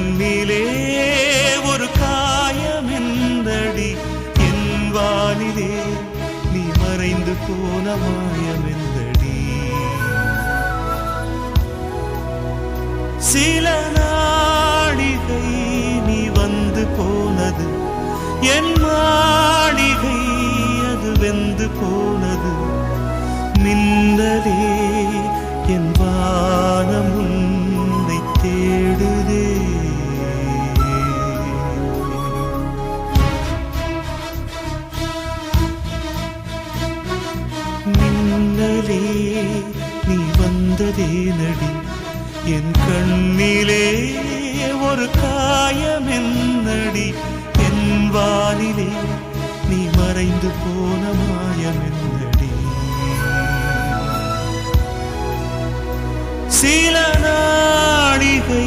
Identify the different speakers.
Speaker 1: கண்ணிலே ஒரு காயமெந்தடி என் வானிலே நீ மறைந்து போன மாயமெந்தடி சில நாடிகை நீ வந்து போனது என் மாளிகை அது வெந்து போனது மின்னலே என் வானம் உன்னை தேடுதே மின்னலே நீ வந்ததே நடி என் கண்ணிலே ஒரு காயமென்னடி என் வானிலே நீ மறைந்து போன மாயமென்னடி சில நாடிகை